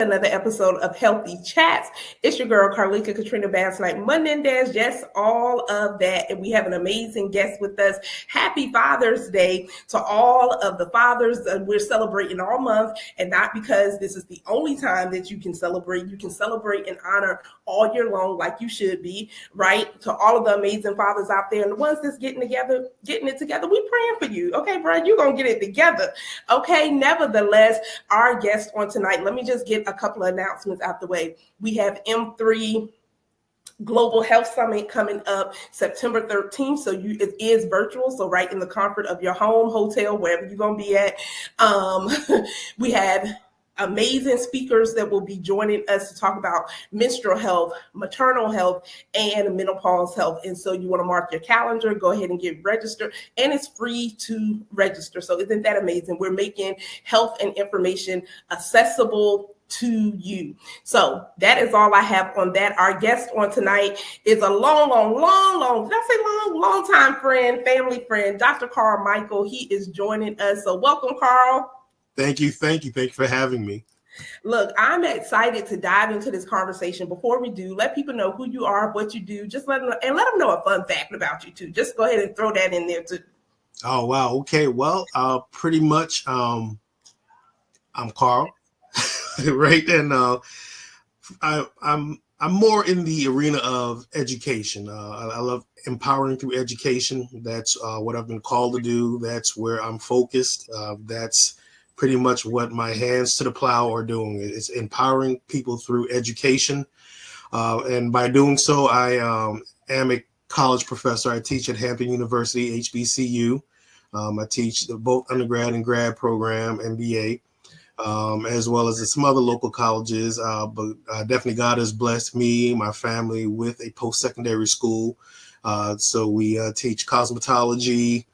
Another episode of Healthy Chats. It's your girl, Carleeka Basnight-Menendez. Yes, all of that. And we have an amazing guest with us. Happy Father's Day to all of the fathers. We're celebrating all month, and not because this is the only time that you can celebrate. You can celebrate and honor all year long like you should be, right? To all of the amazing fathers out there and the ones that's getting it together, we praying for you. Okay, bro, you're going to get it together. Okay, nevertheless, our guest on tonight, let me just get a couple of announcements out the way. We have M3 Global Health Summit coming up September 13th. So it is virtual. So right in the comfort of your home, hotel, wherever you're going to be at. We have amazing speakers that will be joining us to talk about menstrual health, maternal health, and menopause health. And so you want to mark your calendar, go ahead and get registered, and it's free to register. So isn't that amazing? We're making health and information accessible to you. So that is all I have on that. Our guest on tonight is a long time friend, family friend, Dr. Karl Michael. He is joining us. So welcome, Karl. Thank you for having me. Look, I'm excited to dive into this conversation. Before we do, let people know who you are, what you do. Just let them know a fun fact about you too. Just go ahead and throw that in there too. Oh wow, okay. Well, pretty much, I'm Karl, right? And I'm more in the arena of education. I love empowering through education. That's what I've been called to do. That's where I'm focused. That's pretty much what my hands to the plow are doing. It's empowering people through education. And by doing so, I am a college professor. I teach at Hampton University, HBCU. I teach both undergrad and grad program, MBA, as well as some other local colleges. But definitely God has blessed me, my family, with a post-secondary school. So we teach cosmetology,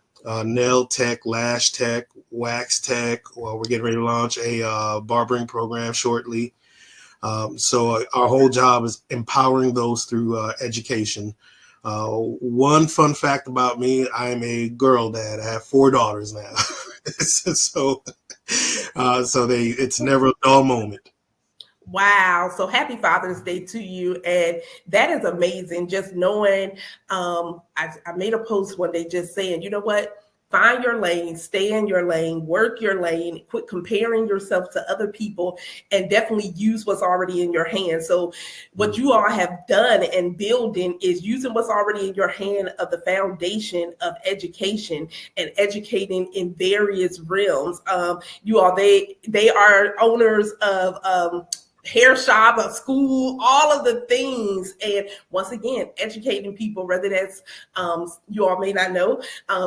nail tech, lash tech, wax tech. Well, we're getting ready to launch a barbering program shortly. So our whole job is empowering those through education. One fun fact about me, I'm a girl dad. I have 4 daughters now. So it's never a dull moment. Wow. So happy Father's Day to you. And that is amazing. Just knowing, I made a post one day just saying, you know what? Find your lane, stay in your lane, work your lane, quit comparing yourself to other people, and definitely use what's already in your hand. So what you all have done and building is using what's already in your hand of the foundation of education and educating in various realms. You all, they are owners of hair shop, a school, all of the things. And once again, educating people, whether that's, you all may not know,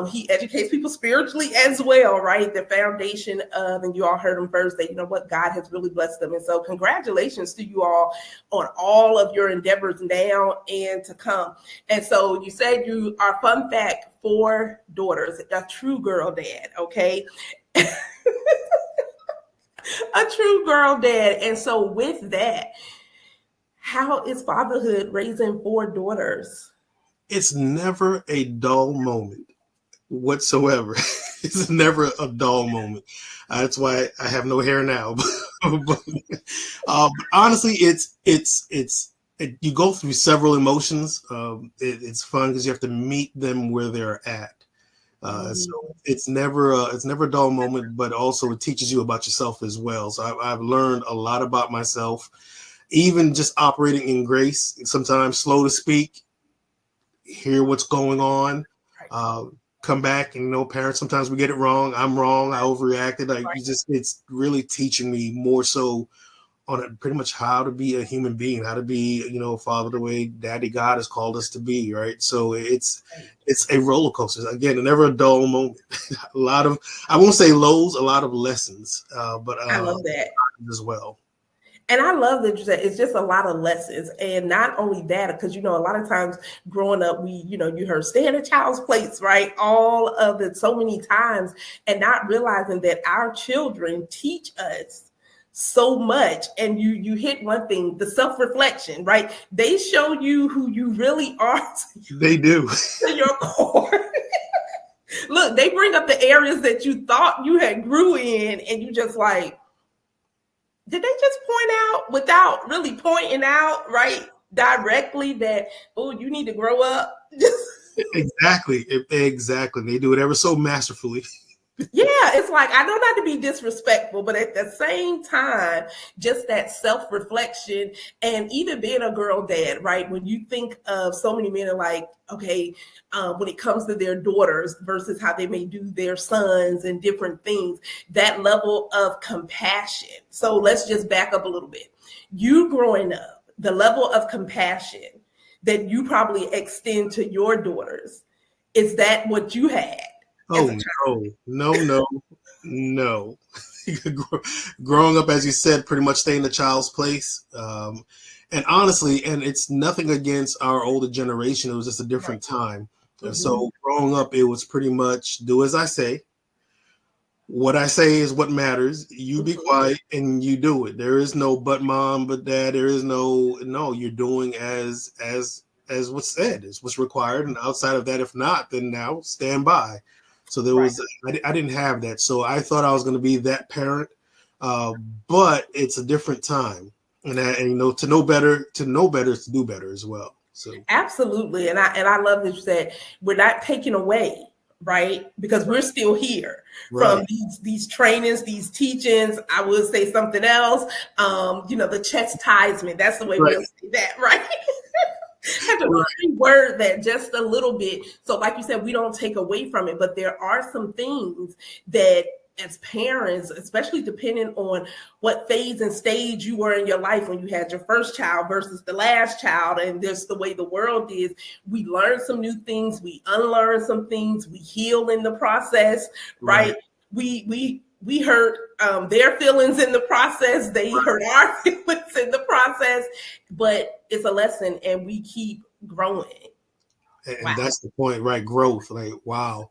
he educates people spiritually as well, right? The foundation of, and you all heard him first, that, you know what, God has really blessed them. And so congratulations to you all on all of your endeavors now and to come. And so you said you are, fun fact, 4 daughters, a true girl dad, okay? A true girl dad. And so with that, how is fatherhood raising 4 daughters? It's never a dull moment whatsoever. It's never a dull moment. That's why I have no hair now. But honestly, you go through several emotions. It's fun because you have to meet them where they're at. So it's never a dull moment, but also it teaches you about yourself as well. So I've learned a lot about myself, even just operating in grace. Sometimes slow to speak, hear what's going on, come back, and parents, sometimes we get it wrong. I'm wrong. I overreacted. It's really teaching me more so on pretty much how to be a human being, how to be, a father the way Daddy God has called us to be, right? So it's a roller coaster. Again, never a dull moment. A lot of, I won't say lows, a lot of lessons, but I love that as well. And I love that you said it's just a lot of lessons. And not only that, because, a lot of times growing up, you heard stay in a child's place, right? All of it so many times, and not realizing that our children teach us so much. And you hit one thing, the self-reflection, right? They show you who you really are. They do. To your core. Look, they bring up the areas that you thought you had grew in, and you just like, did they just point out without really pointing out, right, directly that, oh, you need to grow up? Exactly. Exactly. They do it ever so masterfully. Yeah, it's like, I know not to be disrespectful, but at the same time, just that self-reflection and even being a girl dad, right? When you think of so many men are like, okay, when it comes to their daughters versus how they may do their sons and different things, that level of compassion. So let's just back up a little bit. You growing up, the level of compassion that you probably extend to your daughters, is that what you had? Oh no. Growing up, as you said, pretty much stay in the child's place. And honestly, and it's nothing against our older generation. It was just a different time. Mm-hmm. So growing up, it was pretty much do as I say. What I say is what matters. You be quiet and you do it. There is no but mom, but dad. There is no, you're doing as what's said, is what's required. And outside of that, if not, then now stand by. So there was, I didn't have that. So I thought I was going to be that parent, but it's a different time. And to know better is to do better as well. So absolutely. And I love that you said, we're not taking away, right? Because we're still here from these trainings, these teachings. I would say something else. The chastisement, that's the way we'll say that, right? Have to reword that just a little bit. So like you said, we don't take away from it, but there are some things that as parents, especially depending on what phase and stage you were in your life when you had your first child versus the last child, and just the way the world is, we learn some new things, we unlearn some things, we heal in the process, right? We hurt their feelings in the process. They hurt our feelings in the process, but it's a lesson and we keep growing. And that's the point, right? Growth. Like, wow.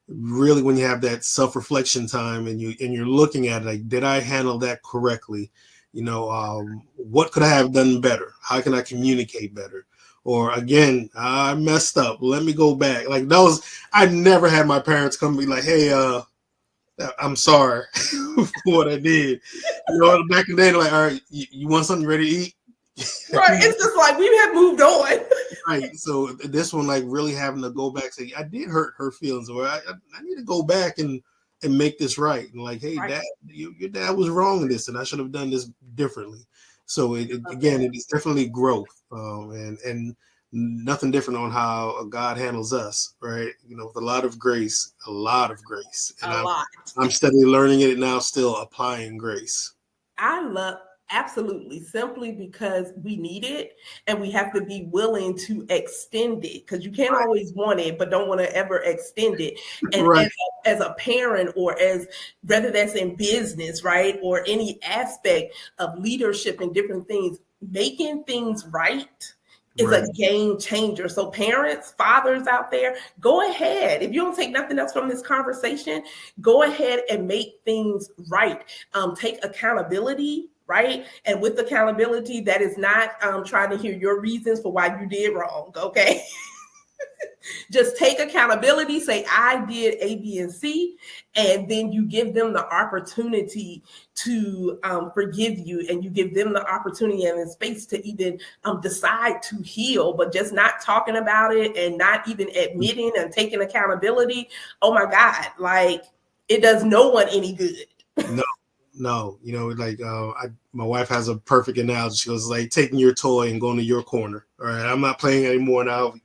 Really, when you have that self-reflection time and you're looking at it, like, did I handle that correctly? What could I have done better? How can I communicate better? Or again, I messed up. Let me go back. Like I never had my parents come and be like, hey, I'm sorry for what I did. Back in the day, like, all right, you want something ready to eat? Right. It's just like we have moved on. Right. So this one, like, really having to go back and say, I did hurt her feelings, or I need to go back and make this right. And like, hey, Dad, your dad was wrong in this, and I should have done this differently. So again, it is definitely growth, and nothing different on how God handles us, right? With a lot of grace. And I'm steadily learning it now, still applying grace. Absolutely, simply because we need it and we have to be willing to extend it, because you can't always want it, but don't want to ever extend it. And as a parent, or as whether that's in business, right, or any aspect of leadership and different things, making things right is a game changer. So parents, fathers out there, go ahead. If you don't take nothing else from this conversation, go ahead and make things right. Take accountability. Right. And with accountability, that is not trying to hear your reasons for why you did wrong. OK, just take accountability, say I did A, B, and C, and then you give them the opportunity to forgive you, and you give them the opportunity and the space to even decide to heal. But just not talking about it and not even admitting and taking accountability. Oh, my God, like, it does no one any good. No, my wife has a perfect analogy. She goes, like taking your toy and going to your corner. All right, I'm not playing anymore now.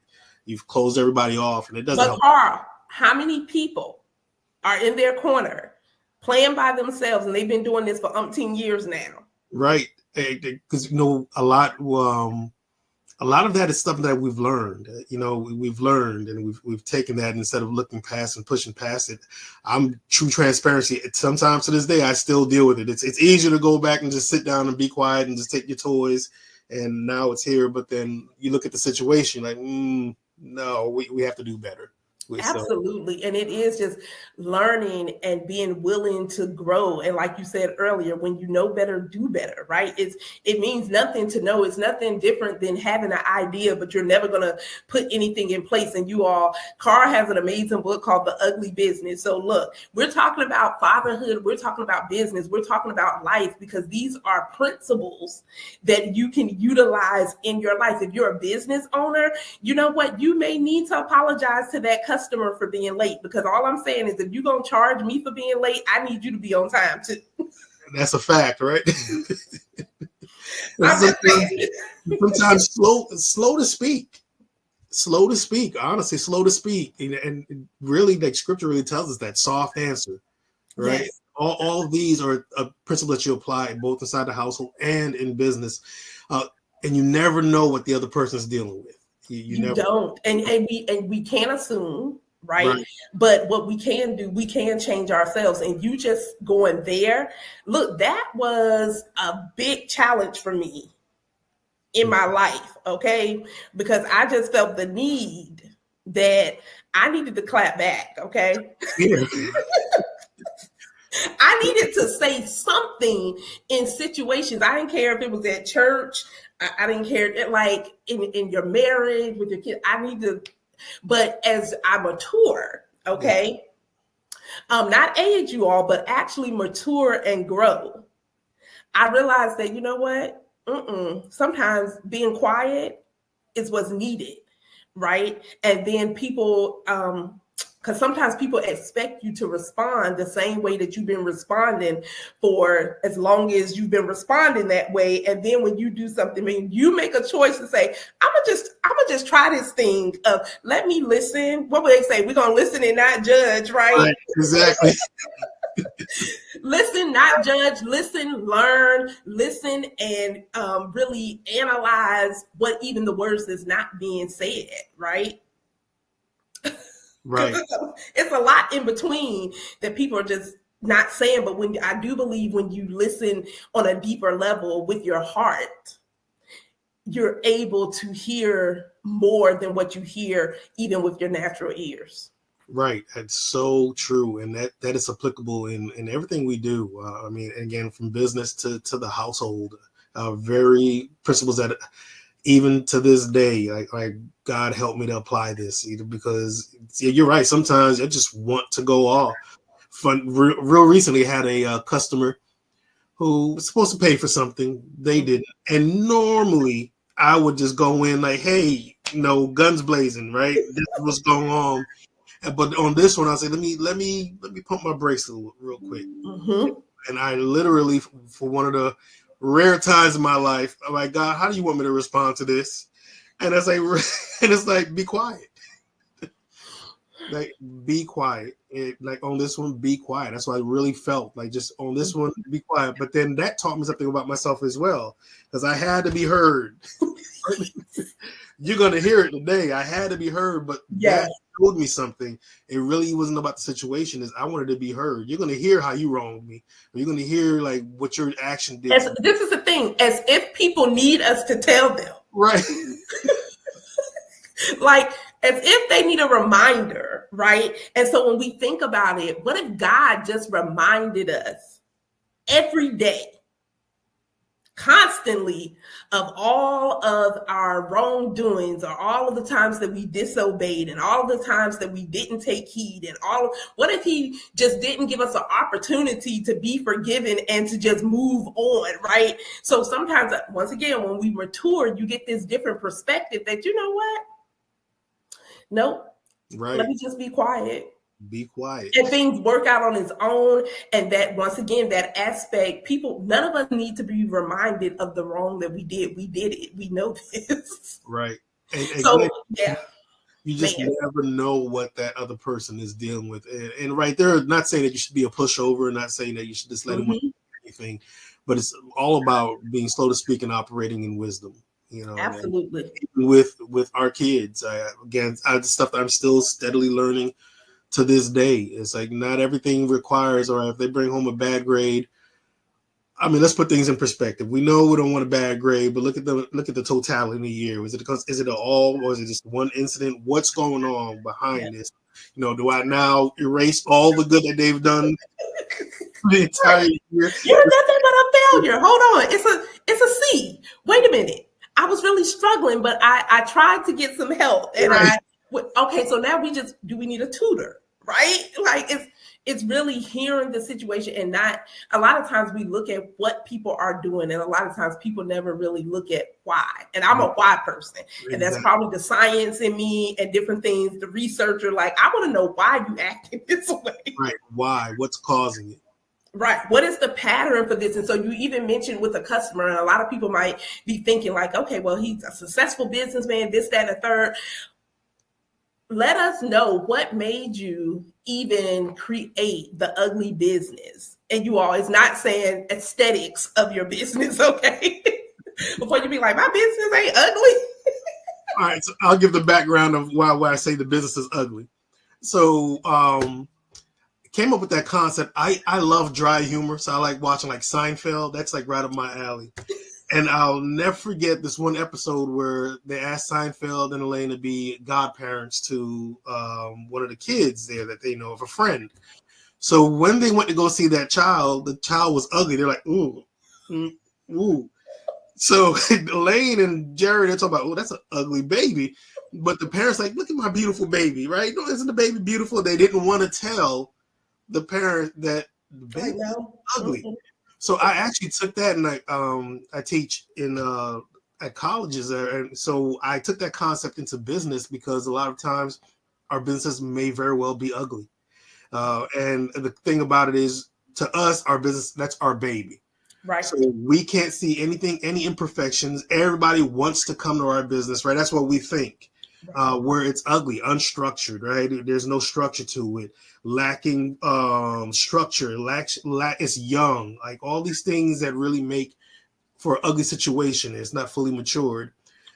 You've closed everybody off, and it doesn't help. Carl, how many people are in their corner playing by themselves, and they've been doing this for umpteen years now? Right, because a lot of that is stuff that we've learned. We've learned, and we've taken that instead of looking past and pushing past it. I'm true transparency. Sometimes to this day, I still deal with it. It's easier to go back and just sit down and be quiet and just take your toys. And now it's here, but then you look at the situation like, no, we have to do better. So, Absolutely. And it is just learning and being willing to grow. And like you said earlier, when you know better, do better, right? It means nothing to know. It's nothing different than having an idea, but you're never gonna put anything in place. And you all, Carl has an amazing book called The Ugly Business. So look, we're talking about fatherhood, we're talking about business, we're talking about life, because these are principles that you can utilize in your life. If you're a business owner, you know what? You may need to apologize to that customer for being late, because all I'm saying is if you're going to charge me for being late, I need you to be on time too. That's a fact, right? Sometimes slow to speak. Slow to speak, honestly, slow to speak. And really, like scripture really tells us that soft answer, right? Yes. All of these are a principle that you apply both inside the household and in business. And you never know what the other person is dealing with. You never don't. And we can't assume, right? But what we can do, we can change ourselves. And you just going there, look, that was a big challenge for me in my life, okay? Because I just felt the need that I needed to clap back, okay? Yeah. I needed to say something in situations. I didn't care if it was at church. I didn't care, like in your marriage with your kid. I need to, but as I mature, okay, not age you all, but actually mature and grow, I realized that, you know what? Sometimes being quiet is what's needed, right? And then people, because sometimes people expect you to respond the same way that you've been responding for as long as you've been responding that way. And then when you do something, I mean, you make a choice to say, I'm gonna just try this thing. Let me listen. What would they say? We're gonna listen and not judge, right? Exactly. Listen, not judge, listen, learn, listen, and really analyze what even the words that's not being said, right? Right. It's a lot in between that people are just not saying, but when I do believe when you listen on a deeper level with your heart, you're able to hear more than what you hear even with your natural ears. Right. That's so true. And that is applicable in everything we do. I mean, again, from business to the household, very principles that even to this day, like God help me to apply this, either because you're right. Sometimes I just want to go off. Real recently had a customer who was supposed to pay for something. They didn't. And normally I would just go in like, hey, guns blazing, right? This is what's going on. But on this one, I said, let me pump my brakes real quick. Mm-hmm. And I literally, for one of the rare times in my life, I'm like, God, how do you want me to respond to this? And I say, and it's like, be quiet. Like, be quiet. Like on this one, be quiet. That's what I really felt. Like just on this one, be quiet. But then that taught me something about myself as well, because I had to be heard. You're going to hear it today. I had to be heard, but that showed me something. It really wasn't about the situation. Is I wanted to be heard. You're going to hear how you wronged me. Or you're going to hear like what your action did. This is the thing, as if people need us to tell them. Right. Like as if they need a reminder, right? And so when we think about it, what if God just reminded us every day, constantly, of all of our wrongdoings, or all of the times that we disobeyed, and all of the times that we didn't take heed, and what if he just didn't give us an opportunity to be forgiven and to just move on, right? So sometimes, once again, when we mature, you get this different perspective that, you know what? Nope. Right. Let me just be quiet. Be quiet. And things work out on its own. And that, once again, that aspect, none of us need to be reminded of the wrong that we did. We did it. We know this. Right. And so, again, yeah. You just never know what that other person is dealing with. And right there, not saying that you should be a pushover, not saying that you should just let them do anything, but it's all about being slow to speak and operating in wisdom. Absolutely. With our kids, stuff that I'm still steadily learning to this day. It's like not everything requires, or if they bring home a bad grade, I mean, let's put things in perspective. We know we don't want a bad grade, but look at the totality of the year. Is it all, or is it just one incident? What's going on behind this? Do I now erase all the good that they've done the entire year? You're nothing but a failure. Hold on. It's a C. Wait a minute. I was really struggling, but I tried to get some help. And right. Okay, so now do we need a tutor? Right? Like it's really hearing the situation, and not a lot of times we look at what people are doing, and a lot of times people never really look at why. And I'm a why person, and that's probably the science in me and different things. The researcher, like, I want to know why you acting this way. Right? Why? What's causing it? Right. What is the pattern for this? And so you even mentioned with a customer, and a lot of people might be thinking like, okay, well, he's a successful businessman, this, that, and the third. Let us know what made you even create the ugly business. And you all is not saying aesthetics of your business, okay? Before you be like, my business ain't ugly. All right, so I'll give the background of why I say the business is ugly. So came up with that concept. I love dry humor, so I like watching like Seinfeld. That's like right up my alley. And I'll never forget this one episode where they asked Seinfeld and Elaine to be godparents to one of the kids there that they know of, a friend. So when they went to go see that child, the child was ugly. They're like, ooh, ooh. So Elaine and Jerry, they're talking about, oh, that's an ugly baby. But the parents like, look at my beautiful baby, right? No, isn't the baby beautiful? They didn't want to tell the parent that the baby is ugly. Mm-hmm. So I actually took that, and I teach in at colleges, and so I took that concept into business, because a lot of times our businesses may very well be ugly, and the thing about it is, to us, our business, that's our baby, right? So we can't see anything, any imperfections. Everybody wants to come to our business, right? That's what we think. Where it's ugly, unstructured, right? There's no structure to it, lacking structure, it's young, like all these things that really make for an ugly situation. It's not fully matured.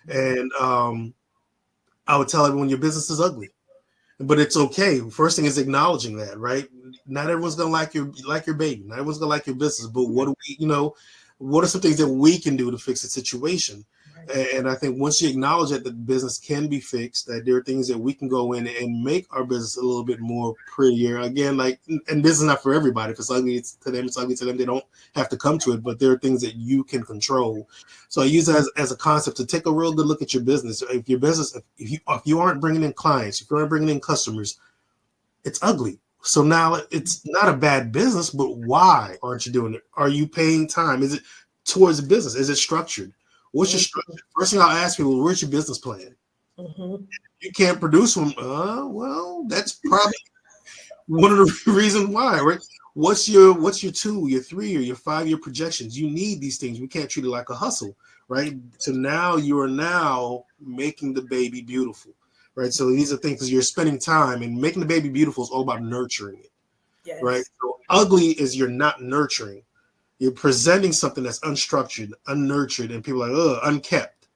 And I would tell everyone your business is ugly, but it's okay. First thing is acknowledging that, right? Not everyone's gonna like your baby. Not everyone's gonna like your business, but what are some things that we can do to fix the situation? And I think once you acknowledge that the business can be fixed, that there are things that we can go in and make our business a little bit more prettier. Again, like, and this is not for everybody. If it's ugly, it's to them. It's ugly to them. They don't have to come to it, but there are things that you can control. So I use it as a concept to take a real good look at your business. If your business, if you aren't bringing in clients, if you aren't bringing in customers, it's ugly. So now it's not a bad business, but why aren't you doing it? Are you paying time? Is it towards the business? Is it structured? What's your structure? First thing I'll ask people, where's your business plan? Mm-hmm. You can't produce one. Well, that's probably one of the reasons why, right? What's your 2, your 3, or your 5-year projections? You need these things. We can't treat it like a hustle, right? So now you are now making the baby beautiful, right? So these are things, because you're spending time, and making the baby beautiful is all about nurturing it, yes. Right? So ugly is you're not nurturing. You're presenting something that's unstructured, unnurtured, and people are like, unkept.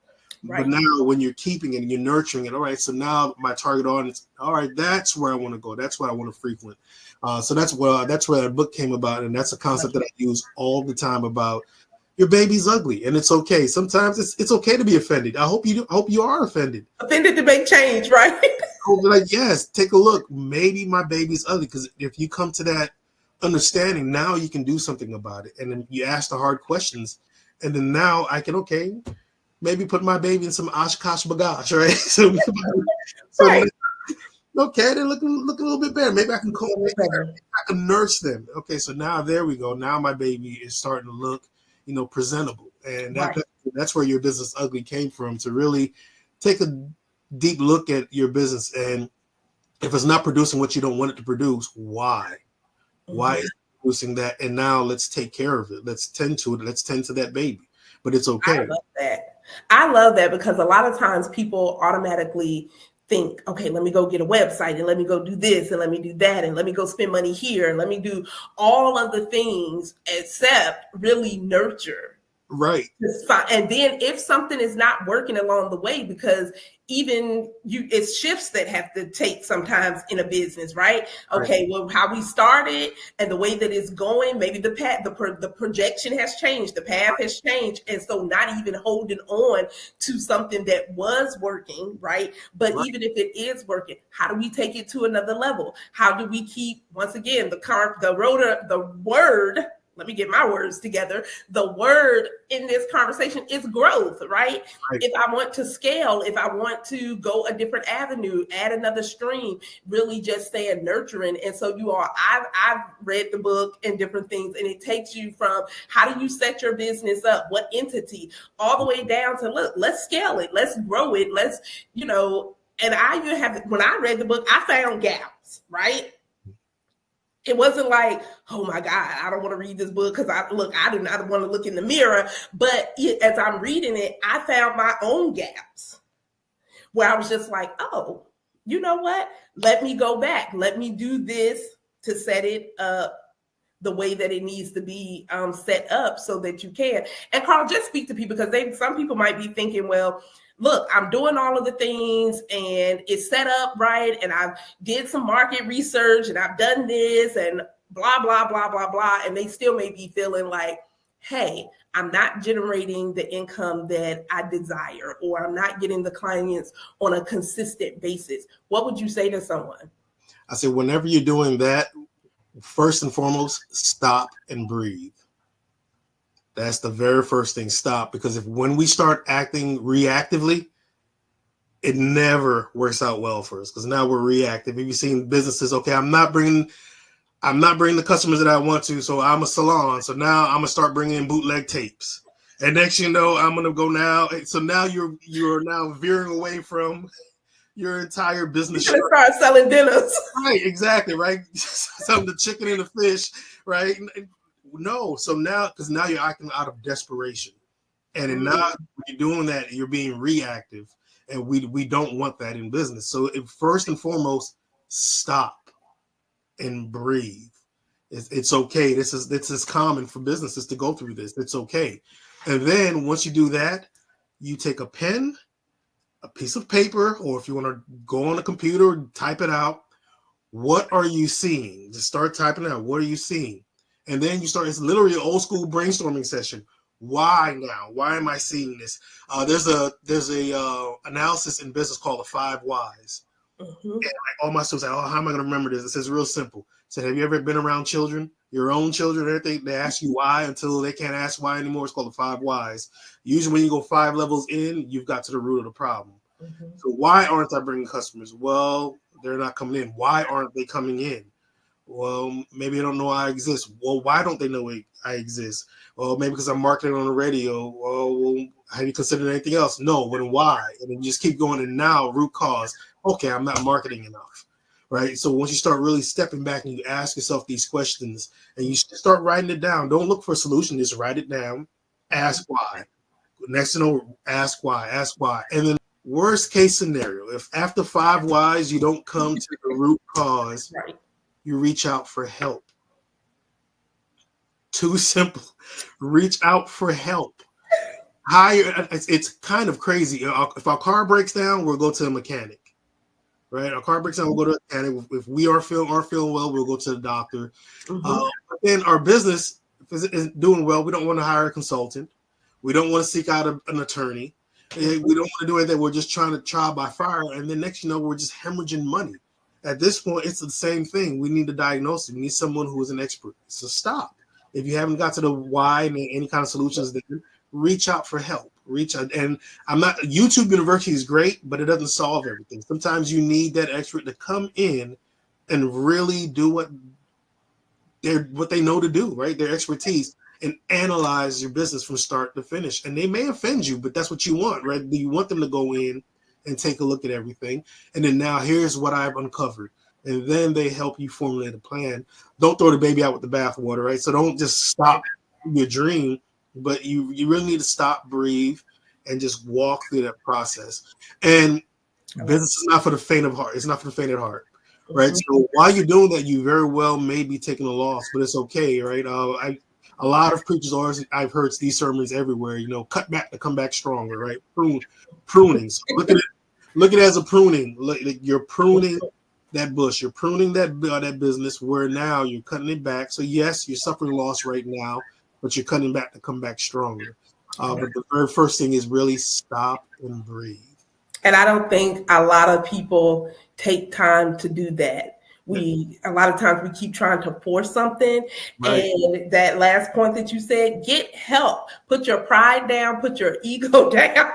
Right. But now when you're keeping it and you're nurturing it, all right, so now my target audience, all right, that's where I want to go. That's what I want to frequent. So that's where that book came about. And that's a concept that I use all the time about your baby's ugly, and it's okay. Sometimes it's okay to be offended. I hope you are offended. Offended to make change, right? Like, yes, take a look. Maybe my baby's ugly, because if you come to that understanding, now you can do something about it, and then you ask the hard questions, and then now I can maybe put my baby in some Oshkosh bagage, right? So right. Okay, they look a little bit better. Maybe I can I can nurse them. Okay, so now there we go. Now my baby is starting to look, presentable, and that's where your business ugly came from. To really take a deep look at your business, and if it's not producing what you don't want it to produce, why? Why is it producing that? And now let's take care of it. Let's tend to it. Let's tend to that baby. But it's okay. I love that because a lot of times people automatically think, okay, let me go get a website, and let me go do this, and let me do that, and let me go spend money here, and let me do all of the things except really nurture Right. And then if something is not working along the way, because it's shifts that have to take sometimes in a business, right? Okay, well, how we started and the way that it's going, maybe the path, the projection has changed, the path has changed, and so not even holding on to something that was working, right? But even if it is working, how do we take it to another level? How do we keep, once again, the word? Let me get my words together. The word in this conversation is growth, right? If I want to scale, if I want to go a different avenue, add another stream, really just staying nurturing. And so I've read the book and different things, and it takes you from how do you set your business up, what entity, all the way down to, look, let's scale it, let's grow it, let's, and when I read the book, I found gaps, right? It wasn't like, oh my God, I don't want to read this book because I do not want to look in the mirror. But as I'm reading it, I found my own gaps where I was just like, oh, you know what? Let me go back. Let me do this to set it up the way that it needs to be set up so that you can. And Carl, just speak to people, because some people might be thinking, well, look, I'm doing all of the things and it's set up right, and I've did some market research and I've done this and blah, blah, blah, blah, blah. And they still may be feeling like, hey, I'm not generating the income that I desire, or I'm not getting the clients on a consistent basis. What would you say to someone? I say, whenever you're doing that, first and foremost, stop and breathe. That's the very first thing. Stop. Because when we start acting reactively, it never works out well for us, because now we're reactive. If you've seen businesses, okay, I'm not bringing the customers that I want to, so I'm a salon. So now I'm gonna start bringing in bootleg tapes, and next you know, I'm gonna go now. So now you're now veering away from your entire business. You're gonna start selling dinners. Right, exactly, right. Some the chicken and the fish, right? No, so because now you're acting out of desperation, and now when you're doing that, you're being reactive, and we don't want that in business. So first and foremost, stop and breathe. It's okay. This is common for businesses to go through this. It's okay. And then once you do that, you take a pen, a piece of paper, or if you want to go on a computer, type it out. What are you seeing? Just start typing out. What are you seeing? And then you start. It's literally an old school brainstorming session. Why now? Why am I seeing this? There's a analysis in business called the 5 whys. Mm-hmm. And all my students say, "Oh, how am I going to remember this?" It says real simple. It said, "Have you ever been around children, your own children? Everything they ask you why until they can't ask why anymore. It's called the 5 whys. Usually, when you go 5 levels in, you've got to the root of the problem. Mm-hmm. So why aren't I bringing customers? Well, they're not coming in. Why aren't they coming in? Well, maybe they don't know I exist. Well, why don't they know I exist? Well, maybe because I'm marketing on the radio. Well, have you considered anything else? No. Then why? And then you just keep going. And now root cause. Okay, I'm not marketing enough, right? So once you start really stepping back and you ask yourself these questions and you start writing it down, don't look for a solution. Just write it down. Ask why. Next to know, ask why. Ask why. And then worst case scenario, if after 5 whys you don't come to the root cause, right, you reach out for help. Too simple. Reach out for help. Hire. It's kind of crazy. If our car breaks down, we'll go to a mechanic. Right? Our car breaks down, we'll go to a mechanic. If we aren't feeling well, we'll go to the doctor. Mm-hmm. But then our business is doing well. We don't want to hire a consultant. We don't want to seek out an attorney. We don't want to do anything. We're just trying to trial by fire. And then next, we're just hemorrhaging money. At this point, it's the same thing. We need to diagnose it. We need someone who is an expert. So stop. If you haven't got to the why and any kind of solutions, then reach out for help. Reach out. And YouTube University is great, but it doesn't solve everything. Sometimes you need that expert to come in and really do what they know to do, right? Their expertise, and analyze your business from start to finish. And they may offend you, but that's what you want, right? You want them to go in and take a look at everything. And then now here's what I've uncovered. And then they help you formulate a plan. Don't throw the baby out with the bathwater, right? So don't just stop your dream, but you really need to stop, breathe, and just walk through that process. And business is not for the faint of heart. It's not for the faint of heart, right? So while you're doing that, you very well may be taking a loss, but it's okay, right? A lot of preachers always, I've heard these sermons everywhere, cut back to come back stronger, right? Pruning. So look at it as a pruning. Like you're pruning that bush, you're pruning that business where now you're cutting it back. So yes, you're suffering loss right now, but you're cutting back to come back stronger. But the very first thing is really stop and breathe. And I don't think a lot of people take time to do that. A lot of times we keep trying to force something. Right. And that last point that you said, get help. Put your pride down, put your ego down.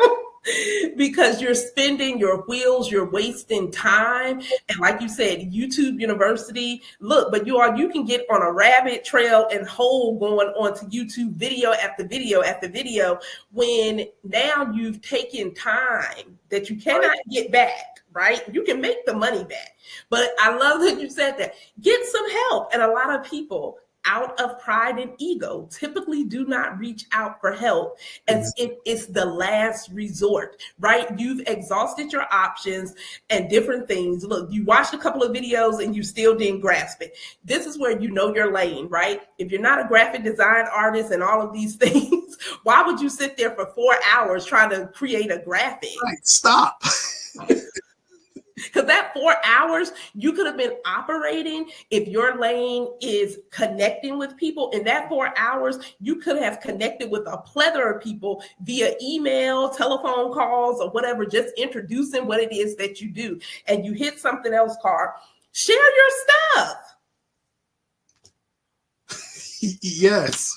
Because you're spinning your wheels, you're wasting time. And like you said, YouTube University, look, but you can get on a rabbit trail and hole going onto YouTube video after video after video when now you've taken time that you cannot get back, right? You can make the money back. But I love that you said that. Get some help. And a lot of people, out of pride and ego, typically do not reach out for help as if it's the last resort, right? You've exhausted your options and different things. Look, you watched a couple of videos and you still didn't grasp it. This is where you know your lane, right? If you're not a graphic design artist and all of these things, why would you sit there for 4 hours trying to create a graphic? Right, stop. Because that 4 hours you could have been operating, if your lane is connecting with people, in that 4 hours, you could have connected with a plethora of people via email, telephone calls, or whatever, just introducing what it is that you do. And you hit something else, Carl. Share your stuff. Yes.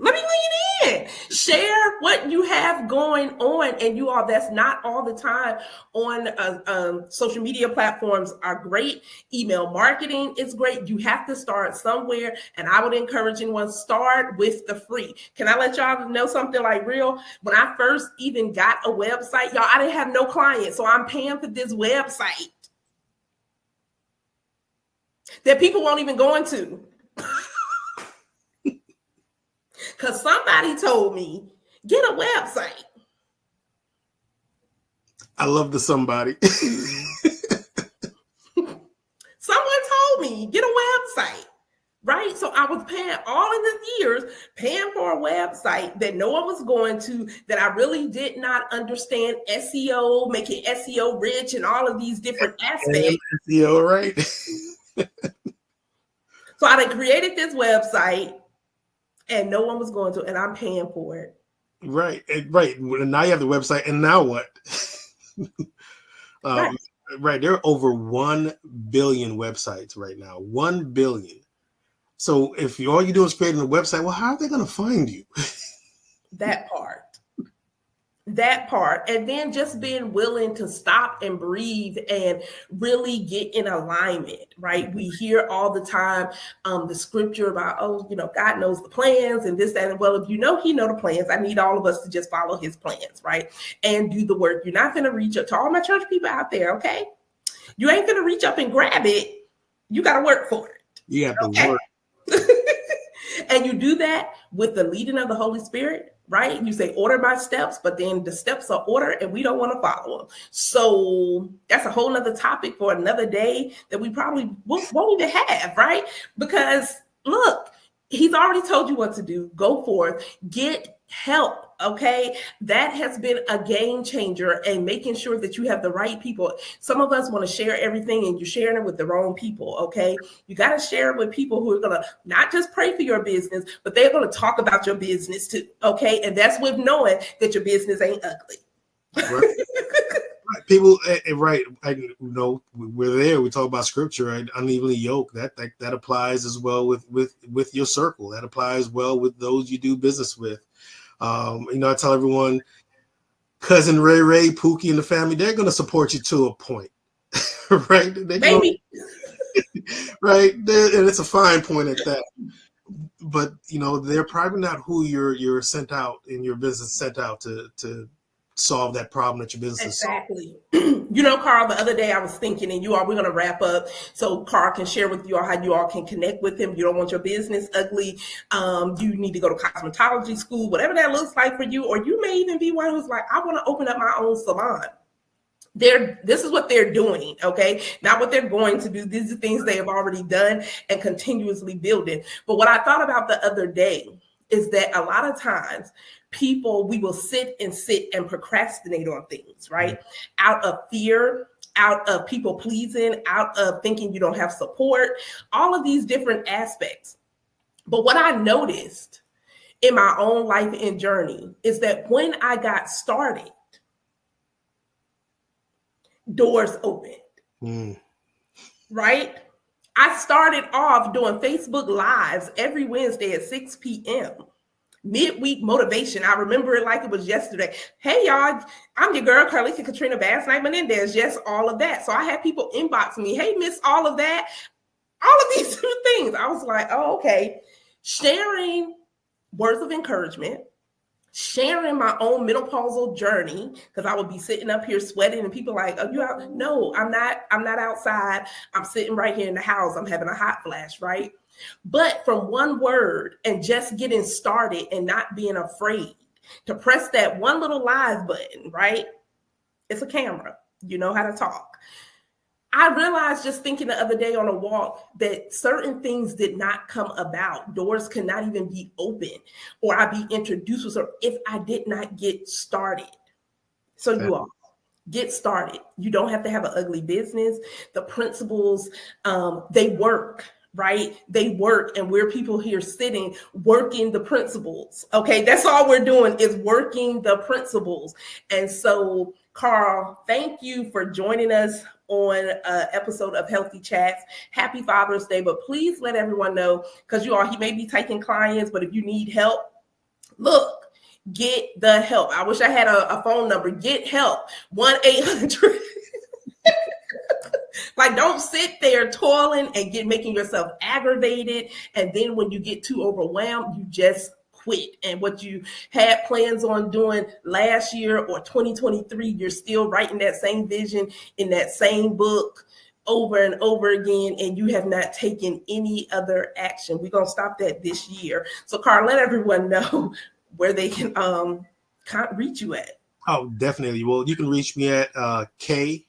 Let me lean in. Share what you have going on. And you all, that's not all the time on social media platforms are great. Email marketing is great. You have to start somewhere. And I would encourage anyone, start with the free. Can I let y'all know something like real? When I first even got a website, y'all, I didn't have no clients. So I'm paying for this website that people won't even go into. Because somebody told me, get a website. I love the somebody. Someone told me, get a website, right? So I was paying all of the years, paying for a website that no one was going to, that I really did not understand SEO, making SEO rich and all of these different aspects. SEO, right? So I created this website. And no one was going to, and I'm paying for it. Right. Now you have the website, and now what? Right. There are over 1 billion websites right now. 1 billion. So if all you do is creating a website, well, how are they going to find you? That part. And then just being willing to stop and breathe and really get in alignment, right? We hear all the time the scripture about, God knows the plans and this, that, and well, if you know, he know the plans. I need all of us to just follow his plans, right? And do the work. You're not going to reach up to all my church people out there, okay? You ain't going to reach up and grab it. You got to work for it. You have to work. And you do that with the leading of the Holy Spirit, right? You say, order my steps, but then the steps are ordered and we don't want to follow them. So that's a whole nother topic for another day that we probably won't even have, right? Because look, he's already told you what to do. Go forth, get help. Okay. That has been a game changer, and making sure that you have the right people. Some of us want to share everything and you're sharing it with the wrong people. Okay. You got to share it with people who are going to not just pray for your business, but they're going to talk about your business too. Okay. And that's with knowing that your business ain't ugly. Right. People, right. We're there. We talk about scripture, right? Unevenly yoked. That applies as well with your circle. That applies well with those you do business with. I tell everyone, cousin Ray, Pookie, and the family, they're going to support you to a point, right? Maybe. Right. And it's a fine point at that. But, they're probably not who you're sent out in your business, sent out to solve that problem that your business is solving. Exactly. Carl, the other day I was thinking, and we're going to wrap up so Carl can share with you all how you all can connect with him. You don't want your business ugly. You need to go to cosmetology school, whatever that looks like for you. Or you may even be one who's like, I want to open up my own salon. This is what they're doing, okay? Not what they're going to do. These are things they have already done and continuously building. But what I thought about the other day is that a lot of times we will sit and procrastinate on things, right? Out of fear, out of people pleasing, out of thinking you don't have support, all of these different aspects. But what I noticed in my own life and journey is that when I got started, doors opened, right? I started off doing Facebook Lives every Wednesday at 6 p.m. Midweek motivation. I remember it like it was yesterday. Hey, y'all, I'm your girl, Carleeka Basnight-Menendez. Yes, all of that. So I had people inbox me, hey, miss all of that, all of these things. I was like, oh, okay. Sharing words of encouragement, sharing my own menopausal journey, because I would be sitting up here sweating and people like, are you out? No, I'm not outside. I'm sitting right here in the house. I'm having a hot flash, right? But from one word and just getting started and not being afraid to press that one little live button, right? It's a camera. You know how to talk. I realized just thinking the other day on a walk that certain things did not come about. Doors could not even be open or I'd be introduced with her if I did not get started. So you all get started. You don't have to have an ugly business. The principles, they work, right? They work. And we're people here sitting, working the principles. Okay. That's all we're doing is working the principles. And so, Karl, thank you for joining us on an episode of Healthy Chats. Happy Father's Day, but please let everyone know, because he may be taking clients, but if you need help, look, get the help. I wish I had a phone number. Get help. 1-800. Like, don't sit there toiling and making yourself aggravated. And then when you get too overwhelmed, you just quit. And what you had plans on doing last year or 2023, you're still writing that same vision in that same book over and over again, and you have not taken any other action. We're going to stop that this year. So, Karl, let everyone know where they can reach you at. Oh, definitely. Well, you can reach me at k.mic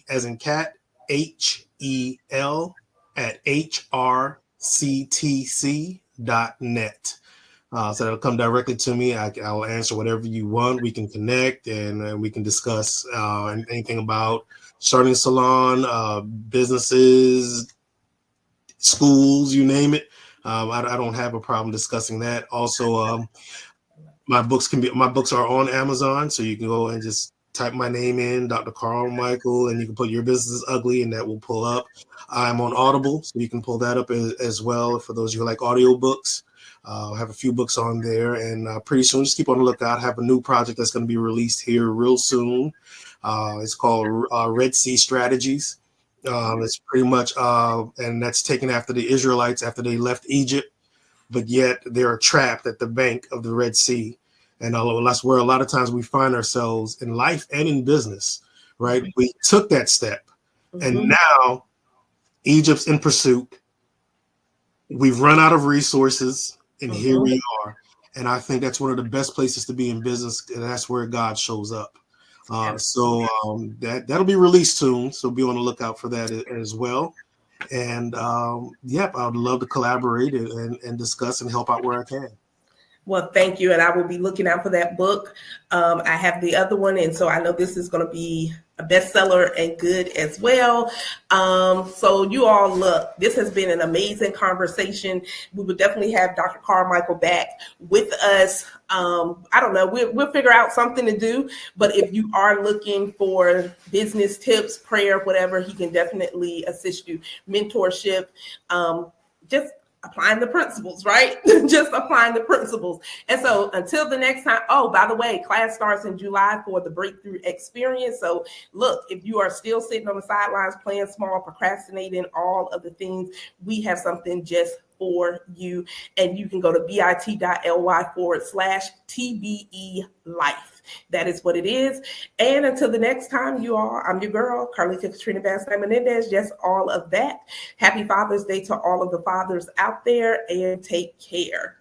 as in cat, HEL at hrctc.net. So that'll come directly to me. I'll answer whatever you want. We can connect and we can discuss anything about starting a salon, businesses, schools, you name it. I don't have a problem discussing that. Also, my books are on Amazon, so you can go and just type my name in, Dr. Karl Michael, and you can put Your Business is Ugly, and that will pull up. I'm on Audible, so you can pull that up as well for those of you who like audiobooks. I have a few books on there, and pretty soon, just keep on the lookout. I have a new project that's going to be released here real soon. It's called Red Sea Strategies. It's pretty much, and that's taken after the Israelites after they left Egypt, but yet they're trapped at the bank of the Red Sea. And that's where a lot of times we find ourselves in life and in business, right? Mm-hmm. We took that step, and now Egypt's in pursuit. We've run out of resources, and here we are. And I think that's one of the best places to be in business, and that's where God shows up. So that'll be released soon, so be on the lookout for that as well. And I would love to collaborate and discuss and help out where I can. Well, thank you. And I will be looking out for that book. I have the other one. And so I know this is going to be a bestseller and good as well. So you all, look, this has been an amazing conversation. We would definitely have Dr. Karl Michael back with us. I don't know. We'll figure out something to do. But if you are looking for business tips, prayer, whatever, he can definitely assist you. Mentorship, just applying the principles, right? Just applying the principles. And so until the next time, oh, by the way, class starts in July for the Breakthrough Experience. So look, if you are still sitting on the sidelines, playing small, procrastinating, all of the things, we have something just for you. And you can go to bit.ly/TBE Life. That is what it is. And until the next time, you all, I'm your girl, Carleeka Basnight-Menendez. Just all of that. Happy Father's Day to all of the fathers out there, and take care.